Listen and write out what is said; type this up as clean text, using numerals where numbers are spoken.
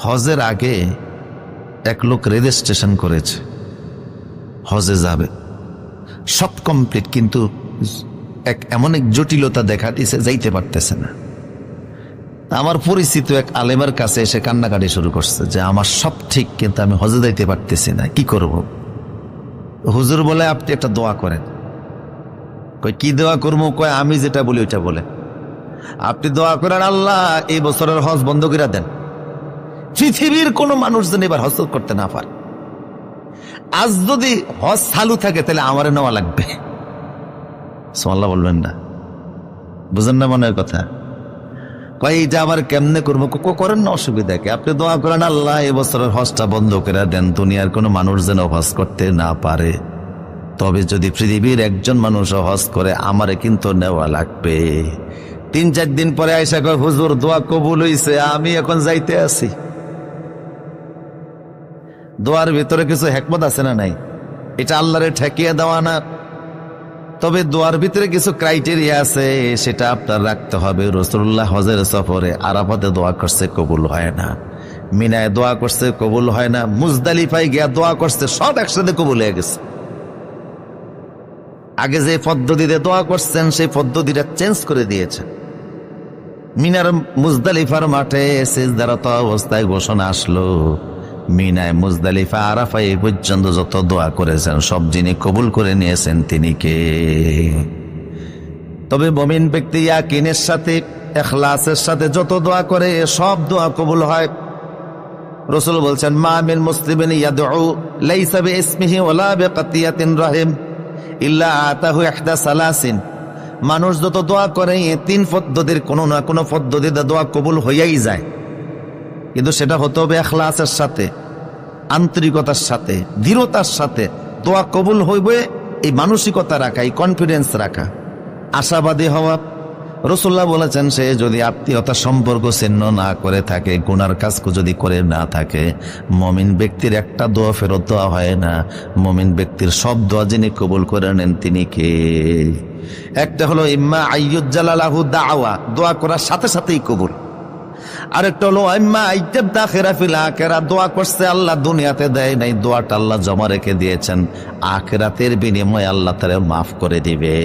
হজের আগে এক লোক রেজিস্ট্রেশন করেছে, হজে যাবে, সব কমপ্লিট, কিন্তু এমন এক জটিলতা দেখা দিছে, যাইতে পারতেছে না। আমার পরিচিত এক আলেমের কাছে এসে কান্নাকাটি শুরু করছে যে আমার সব ঠিক, কিন্তু আমি হজে যাইতে পারতেছি না, কি করব? হুজুর বলে আপনি একটা দোয়া করেন। কই কি দোয়া করবো? কয় আমি যেটা বলি ওইটা বলে। আপনি দোয়া করেন, আল্লাহ এই বছরের হজ বন্ধ করে দেন, পৃথিবীর কোন মানুষ যেন এবার হজ করতে না পারে। আজ যদি হজ চালু থাকে তাহলে আমারে নেওয়া লাগবে। সুবহানাল্লাহ বলবেন না? বুঝেন না মনের কথা? কয় এইটা আবার কেমনে করবো? করেন না, অসুবিধা কি? আপনি দোয়া করেন, আল্লাহ এই বছরের হজটা বন্ধ করে দেন, দুনিয়ার কোনো মানুষ যেন হজ করতে না পারে। তবে যদি পৃথিবীর একজন মানুষ হজ করে আমারে কিন্তু নেওয়া লাগবে। 3-4 দিন পরে আইসা কয়, হুজুর দোয়া কবুল হইছে, আমি এখন যাইতে আছি। দোয়ার ভিতরে কিছু হিকমত আছে না নাই? এটা আল্লাহরে ঠেকিয়ে দেওয়া না, তবে দোয়ার ভিতরে কিছু ক্রাইটেরিয়া আছে, সেটা আপনার রাখতে হবে। রাসূলুল্লাহ হজের সফরে আরাফাতে দোয়া করছে, কবুল হয় না। মিনায় দোয়া করছে, কবুল হয় না। মুজদালিফায় গিয়া দোয়া করছে, সব একসাথে কবুল হয়ে গেছে। আগে যে পদ্ধতিতে দোয়া করছেন সেই পদ্ধতিটা চেঞ্জ করে দিয়েছেন। মিনার মুজদালিফার মাঠে সিজদারত অবস্থায় ঘোষণা আসলো, মিনায় মুজদালিফা আরাফা এই পর্যন্ত যত দোয়া করেছেন সব যিনি কবুল করে নিয়েছেন তিনি কে? তবে মুমিন ব্যক্তি ইয়াকিনের সাথে, ইখলাসের সাথে যত দোয়া করে সব দোয়া কবুল হয়। রাসূল বলছেন, মা মিন মুসলিমিন ইয়াদউ লাইসা বিইসমিহি ওয়ালা বিকাতিয়াতিন রাহিম ইল্লা আতাহু ইহদা সালাসিন। মানুষ যত দোয়া করে 3 পদ্ধতির কোনো না কোনো পদ্ধতিতে দোয়া কবুল হইয়াই যায়, কিন্তু সেটা হতে হবে ইখলাসের সাথে, আন্তরিকতার সাথে, দৃঢ়তার সাথে। দোয়া কবুল হইবে এই মানসিকতা রাখা, এই কনফিডেন্স রাখা, আশাবাদী হওয়া। রাসূলুল্লাহ বলেছেন, সে যদি আত্মীয়তা সম্পর্ক ছিন্ন না করে থাকে, গুনার কাজ যদি করে না থাকে, মুমিন ব্যক্তির একটা দোয়া ফেরত দেওয়া হয় না। মুমিন ব্যক্তির সব দোয়া যিনি কবুল করে নেন তিনি কে? একটা হলো ইম্মা আইয়ুজ্জালা লাহু দাওয়া, দোয়া করার সাথে সাথেই কবুল। আরেকটা হলো ইম্মা আইতাবদা আখিরা ফিল আখিরা, দোয়া করছে আল্লাহ দুনিয়াতে দেয় নাই, দোয়াটা আল্লাহ জমা রেখে দিয়েছেন, আখিরাতের বিনিময়ে আল্লাহ তাআলা মাফ করে দিবে।